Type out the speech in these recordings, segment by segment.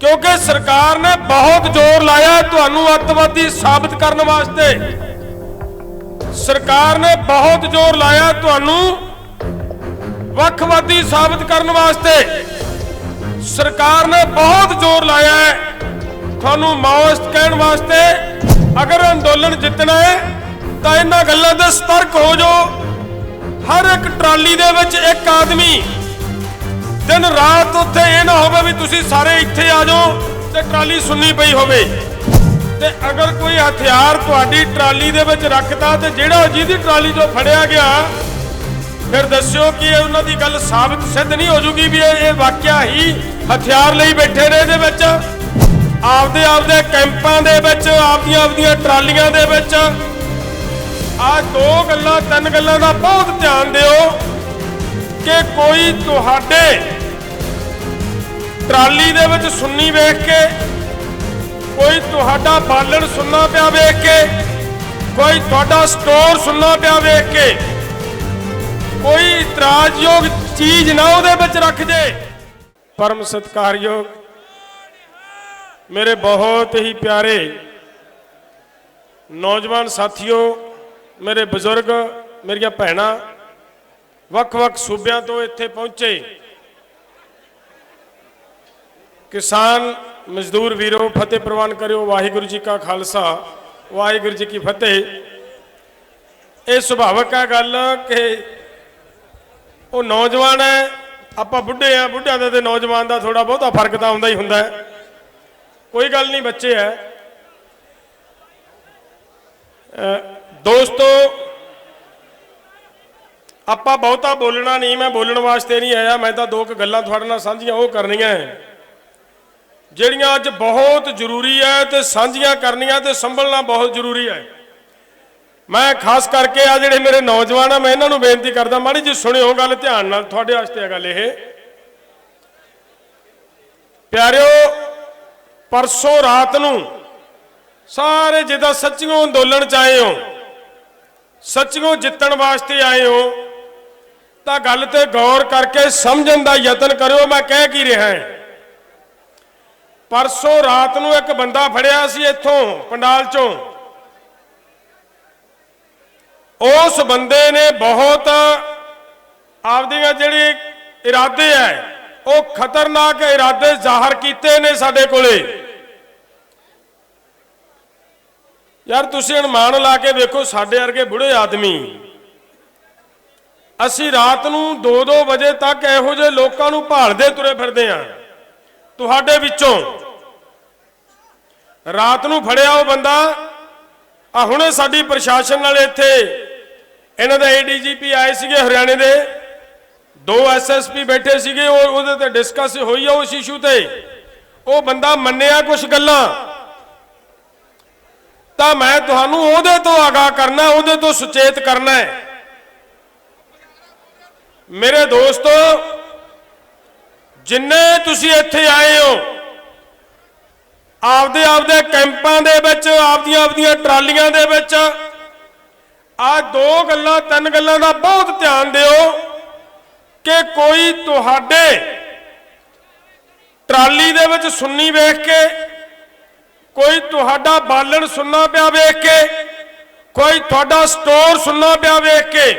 क्योंकि सरकार ने बहुत जोर लाया तुहानू अतवादी साबित करने वास्ते। सरकार ने बहुत जोर लाया तुहानू वखवादी साबित करने वास्ते। सरकार ने बहुत जोर लाया है तुहानू माओइस्ट कहने वास्ते। अगर अंदोलन जितना है तो इन्हां गल्लां ते सतर्क हो जाओ। हर एक ट्राली दे विच एक आदमी दिन रात उत्थे ये ना होवे भी तुसी सारे इत्थे आ जाओ ते ट्राली सुन्नी पई होवे। ते अगर कोई हथियार तुहाडी ट्राली दे विच रखता ते जिहड़ा जिहदी ट्राली चों फड़िया गया फिर दस्सिओ कि उन्हां दी गल साबित सिद्ध नहीं हो जूगी भी ये वाकिया ही हथियार लई बैठे ने इहदे विच आपदे आपदे कैंपां दे विच आपदियां ट्रालियां दे विच। आ दो गल्लां तीन गल्लां दा बहुत ध्यान दिओ कि कोई तुहाडे ट्राली दे विच सुन्नी वेख के, कोई तुहाडा बालन सुन्ना पिया वेख के, कोई तुहाडा स्टोर सुन्ना पिया वेख के कोई इतराजयोग चीज ना उहदे विच रख दे। परम सत्कारयोग मेरे बहुत ही प्यारे नौजवान साथियों, मेरे बुजुर्ग, मेरिया भैणां, वख-वख सूबियां तो इत्थे पहुंचे किसान मजदूर वीरो फतेह प्रवान करो। वाहिगुरु जी का खालसा वाहिगुरु जी की फतेह। ये सुभाविक है गल कि वो नौजवान है, आपां बुढ़े हैं, बुढ़ियां दा ते नौजवान का थोड़ा बहुता फर्क तो आउंदा ही हुंदा है। कोई गल नहीं, बच्चे है। दोस्तों आपां बहुता बोलना नहीं, मैं बोलने वास्ते नहीं आया। मैं तो दो गल्लां तुहाडे नाल साझीआं वो करनियां है ਜਿਹੜੀਆਂ ਅੱਜ बहुत जरूरी है तो ਸਾਂਝੀਆਂ करनियां तो संभलना बहुत जरूरी है। मैं खास करके आ ਜਿਹੜੇ मेरे नौजवान है मैं इन्हां नूं बेनती करदा माड़ी जी सुणिओ गल ध्यान नाल, तुहाडे वास्ते है गल ये। प्यारिओ परसों रात नूं सारे जिद्दां सच्चियों अंदोलन च आए हो, सच्चियों जितण वास्ते आए हो तो गल ते गौर करके समझण दा यतन करो मैं कह की रहा है। परसों रात नूं एक बंदा फड़िया सी इत्थों पंडाल चों। उस बंदे ने बहुत आपदियां जिहड़े इरादे है वो खतरनाक इरादे जाहिर कीते ने साडे कोले। यार तुसीं अनुमान ला के देखो, साडे वर्गे बुढ़े आदमी असीं रात नूं 2-2 बजे तक इहो जिहे लोकां नूं भालदे तुरे फिरदे आ। तुहाडे विचों रात नूं फड़िया वो बंदा आ हुणे साडी प्रशासन वाले इत्थे इन्हां दे ADGP आए सीगे हरियाणे दे, 2 SSP बैठे सीगे, उहदे ते डिस्कस होई आ उस इशू ते। वो बंदा मन्निया कुछ गल्लां तां मैं तुहानूं उहदे तो आगाह करना, उहदे तो सुचेत करना है। मेरे दोस्तों जिन्ने तुसी इत्थे आए हो आपदे आपदे कैंपां दे विच आपदियां ट्रालियां दे विच आ दो गल्लां तीन गल्लां दा बहुत ध्यान दिओ कि कोई तुहाडे ट्राली दे विच सुन्नी वेख के, कोई तुहाडा बालन सुन्ना पिया वेख के, कोई तुहाडा स्टोर सुन्ना पिया वेख के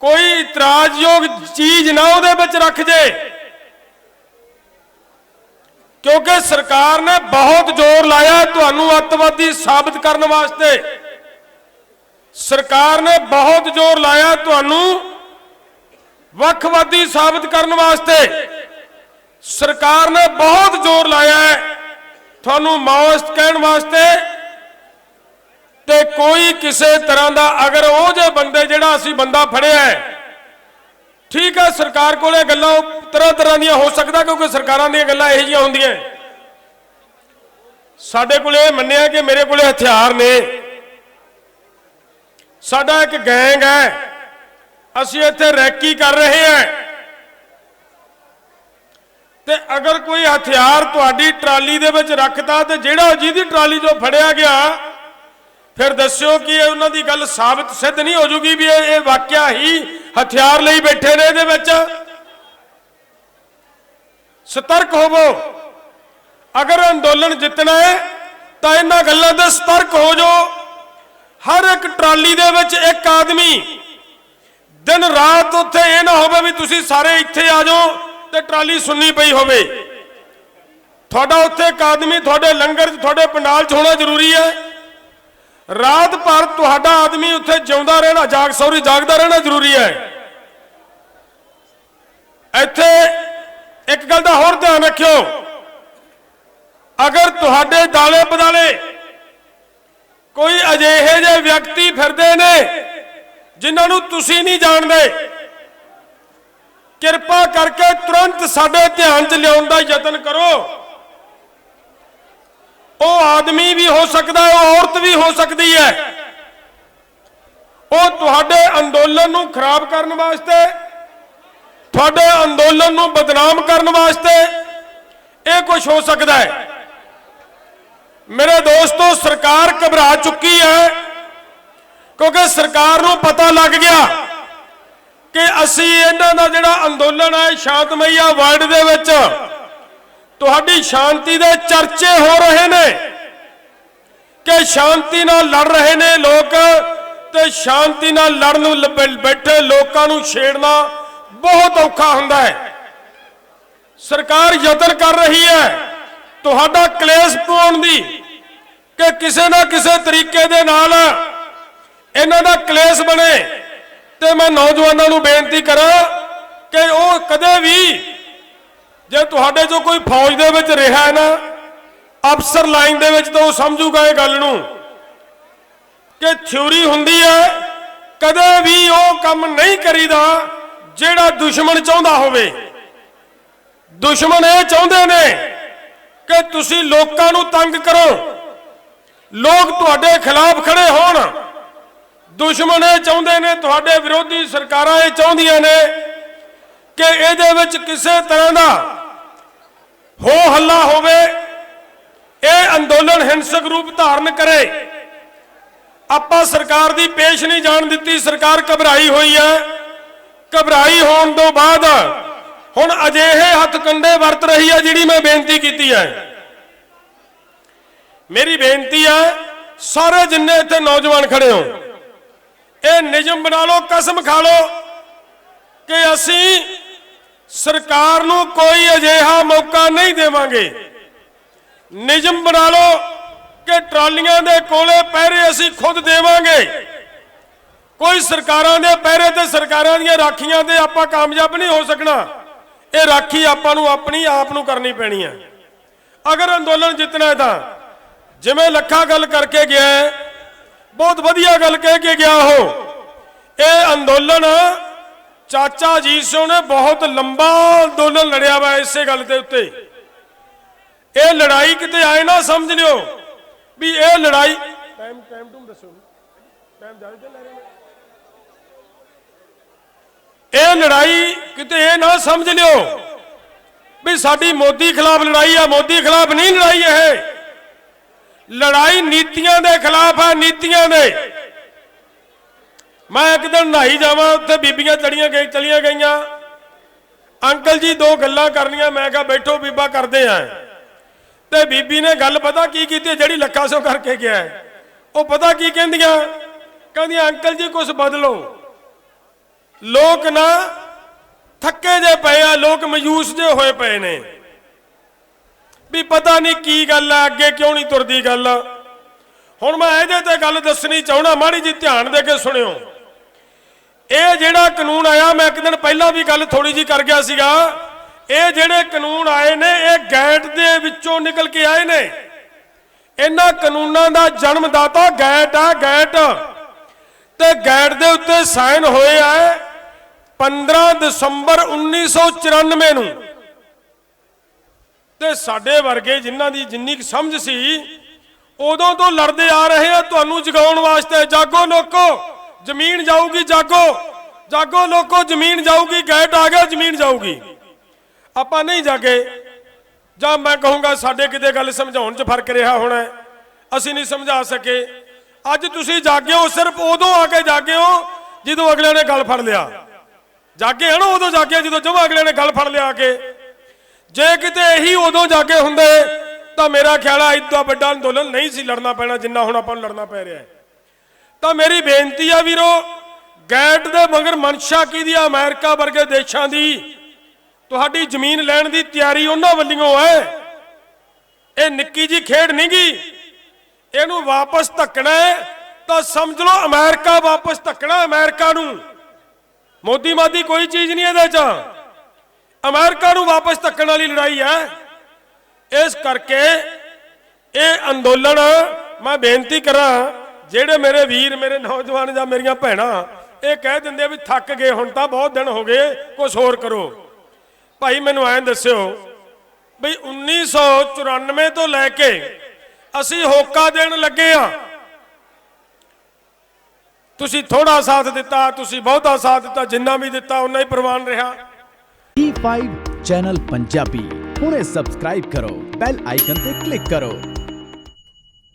कोई इतराजयोग चीज ना उहदे विच रख जे। क्योंकि सरकार ने बहुत जोर लाया तुहानू अतवादी साबित करने वास्ते। सरकार ने बहुत जोर लाया तुहानू वखवादी साबित करने वास्ते। सरकार ने बहुत जोर लाया है तुहानू माओइस्ट कहने वास्ते। ते कोई किसी तरह का अगर वो जे बंदे जिहड़ा असीं बंदा फड़िया है, ठीक है सरकार कोले गल्लां तरह तरह दी हो सकता क्योंकि सरकारां दी गल्लां इहो जिहियां हुंदियां। साडे कोले मन्निया कि मेरे कोले हथियार ने, साडा एक गैंग है, असीं इत्थे रैकी कर रहे हैं। ते अगर कोई हथियार तुहाडी ट्राली दे विच रखता ते जिहड़ा जिहदी ट्राली चों फड़िया गया फिर दस्सिओ कि उन्हां दी गल साबित सिद्ध नहीं हो जूगी भी ये वाकिया ही हथियार लई बैठे ने इहदे विच। सतर्क होवो। अगर अंदोलन जितना है तो इन्हां गल्लां ते सतर्क हो जाओ। हर एक ट्राली दे विच एक आदमी दिन रात उत्थे ये ना होवे भी तुसीं सारे इत्थे आ जाओ ते ट्राली सुन्नी पई होवे। तुहाडा उत्थे एक आदमी तुहाडे लंगर च तुहाडे पंडाल च होना जरूरी है। रात भर तुहाडा आदमी उत्थे जिउंदा रहना जागदा रहना जरूरी है। इत्थे एक गल दा होर ध्यान रखियो, अगर तुहाडे दाले बदाले कोई अजिहे जे व्यक्ति फिरदे ने जिन्हां नूं तुसीं नहीं जानदे, किरपा करके तुरंत साडे ध्यान च लियाउण दा यतन करो। वो आदमी भी हो सकता है, वो औरत भी हो सकती है। वो तुहाडे अंदोलन नूं खराब करने वास्ते, तुहाडे अंदोलन नूं बदनाम करने वास्ते ये कुछ हो सकता है। मेरे दोस्तों, सरकार घबरा चुकी है क्योंकि सरकार नूं पता लग गया कि असी इन्हां दा जिहड़ा अंदोलन है शांतमई आ, वर्ल्ड दे विच तुहाडी शांति दे चर्चे हो रहे ने कि शांति नाल लड़ रहे ने लोग, ते शांति नाल लड़न बैठे लोकां नूं छेड़ना बहुत औखा हुंदा है। सरकार यतन कर रही है तुहाडा कलेश पाउण दी कि किसी ना किसी तरीके दे नाल इन्हां दा कलेश बने। ते मैं नौजवानों नूं बेनती करां कि वो कदे भी जे तुहाडे चों कोई फौज दे विच रिहा है ना, अफसर लाइन दे विच, तो समझूगा इह गल नूं कि थ्योरी हुंदी है, कदे भी वो काम नहीं करीदा जिहड़ा दुश्मन चाहुंदा होवे। दुश्मन ये चाहुंदे ने कि तुसीं लोकां नूं तंग करो, लोग तुहाडे खिलाफ खड़े होण। दुश्मन ये चाहुंदे ने, तुहाडे विरोधी सरकारां ये चाहुंदियां ने कि इहदे विच किसी तरह दा हो हल्ला होवे, ये अंदोलन हिंसक रूप धारण करे। आपां सरकार दी पेश नहीं जाण दित्ती, सरकार घबराई हुई है। घबराई होण तो बाद हुण अजिहे हथकंडे वरत रही है जिहड़ी मैं बेनती कीती है। मेरी बेनती है सारे जिन्ने इत्थे नौजवान खड़े हो, ये नियम बना लो, कसम खा लो कि असीं सरकार नूं कोई अजिहा मौका नहीं देवांगे। नियम बना लो कि ट्रालियां दे कोले पहरे असीं खुद देवांगे। कोई सरकारां दे पहरे ते सरकारां दीयां राखियां ते आपां कामयाब नहीं हो सकना। ये राखी आपां नूं अपनी आप नूं करनी पैनी है। अगर अंदोलन जितना है तां जिवें लखा गल करके गया है, बहुत वधिया गल कह के गया हो। ये अंदोलन चाचा अजीत सिंह ने बहुत लंबा अंदोलन लड़िया वा इसे गल के उत्ते। ये लड़ाई किते आए ना समझ लियो भी ये लड़ाई टाइम तुम दसो टाइम ज्यादा ले रहे। ये लड़ाई किते ये ना समझ लियो भी साडी मोदी खिलाफ लड़ाई है। मोदी खिलाफ नहीं लड़ाई है, लड़ाई नीतियां दे खिलाफ है, नीतियां दे। मैं एक दिन नहाई जावां, उत्थे बीबियां चलियां गईयां। अंकल जी दो गल्लां करनियां, मैं कहा बैठो बीबा करदे आ। ते बीबी ने गल पता की कीती जिहड़ी लखा सिंह करके गया है। वो पता की कहंदियां, कहंदियां अंकल जी कुछ बदलो, लोग ना थके जे पे आ, लोग मायूस जे होए पे ने भी पता नहीं की गल है, अगे क्यों नहीं तुरदी गल। हुण मैं इहदे ते गल दसनी चाहुंदा, माड़ी जी ध्यान दे के सुणियो। ये जिहड़ा कानून आया, मैं एक दिन पहला भी गल थोड़ी जी कर गया सीगा। ये जिहड़े कानून आए ने ये गैट दे विचों निकल के आए ने। इन्हां कानूनां दा जन्मदाता गैट आ, गैट ते गैट दे उत्ते साइन होए आ 15 दसंबर 1994 नूं। ते साडे वर्गे जिन्हां दी जिन्नी समझ सी उदों तो लड़ते आ रहे हैं तुहानूं जगाउण वास्ते। जागो लोको जमीन जाऊगी, जागो जागो लोको जमीन जाऊगी। गैट आ गया, जमीन जाऊगी। आपां नहीं जागे, जां मैं कहूँगा साडे किते गल समझाउण च फर्क रहा होना, असीं नहीं समझा सके। अज तुसीं जागे हो, सिर्फ उदों आके जागे हो जदों अगले ने गल फड़ लिया। जागे है ना उदों जागे जदों जमा अगले ने गल फड़ लिया। आके जे किते यही उदों जागे हुंदे ਤਾਂ ਮੇਰਾ ਖਿਆਲ ਆ ਇਦਾਂ ਵੱਡਾ ਅੰਦੋਲਨ ਨਹੀਂ ਸੀ ਲੜਨਾ ਪੈਣਾ ਜਿੰਨਾ ਹੁਣ ਆਪਾਂ ਨੂੰ ਲੜਨਾ ਪੈ ਰਿਹਾ ਹੈ। ਤਾਂ ਮੇਰੀ ਬੇਨਤੀ ਆ ਵੀਰੋ, ਗੈਟ ਦੇ ਮਗਰ ਮਨਸ਼ਾ ਕੀ ਦੀ, ਅਮਰੀਕਾ ਵਰਗੇ ਦੇਸ਼ਾਂ ਦੀ ਤੁਹਾਡੀ ਜ਼ਮੀਨ ਲੈਣ ਦੀ ਤਿਆਰੀ ਉਹਨਾਂ ਵੱਲੋਂ ਹੈ। ਇਹ ਨਿੱਕੀ ਜੀ ਖੇਡ ਨਹੀਂ ਗੀ, ਇਹਨੂੰ ਵਾਪਸ ਧੱਕਣਾ ਹੈ ਤਾਂ ਸਮਝ ਲਓ ਅਮਰੀਕਾ ਵਾਪਸ ਧੱਕਣਾ ਅਮਰੀਕਾ ਨੂੰ। ਮੋਦੀ ਮਾਦੀ ਕੋਈ ਚੀਜ਼ ਨਹੀਂ ਇਹਦੇ 'ਚ, ਅਮਰੀਕਾ ਨੂੰ ਵਾਪਸ ਧੱਕਣ ਵਾਲੀ ਲੜਾਈ ਹੈ। ਇਸ ਕਰਕੇ ਇਹ ਅੰਦੋਲਨ ਮੈਂ ਬੇਨਤੀ ਕਰਾਂ, ਜਿਹੜੇ ਮੇਰੇ ਵੀਰ, ਮੇਰੇ ਨੌਜਵਾਨ ਜਾਂ ਮੇਰੀਆਂ ਭੈਣਾਂ ਇਹ ਕਹਿ ਦਿੰਦੇ ਵੀ ਥੱਕ ਗਏ ਹੁਣ ਤਾਂ ਬਹੁਤ ਦਿਨ ਹੋ ਗਏ ਕੁਝ ਹੋਰ ਕਰੋ, ਭਾਈ ਮੈਨੂੰ ਐਂ ਦੱਸਿਓ ਬਈ 1994 ਤੋਂ ਲੈ ਕੇ ਅਸੀਂ ਹੋਕਾ ਦੇਣ ਲੱਗੇ ਆ। ਤੁਸੀਂ ਥੋੜਾ ਸਾਥ ਦਿੱਤਾ, ਤੁਸੀਂ ਬਹੁਤਾ ਸਾਥ ਦਿੱਤਾ, ਜਿੰਨਾ ਵੀ ਦਿੱਤਾ ਉਨਾ ਹੀ ਪ੍ਰਵਾਨ ਰਿਹਾ। E5 ਚੈਨਲ ਪੰਜਾਬੀ ਹੁਣੇ ਸਬਸਕ੍ਰਾਈਬ ਕਰੋ, ਬੈਲ ਆਈਕਨ ਤੇ ਕਲਿੱਕ ਕਰੋ।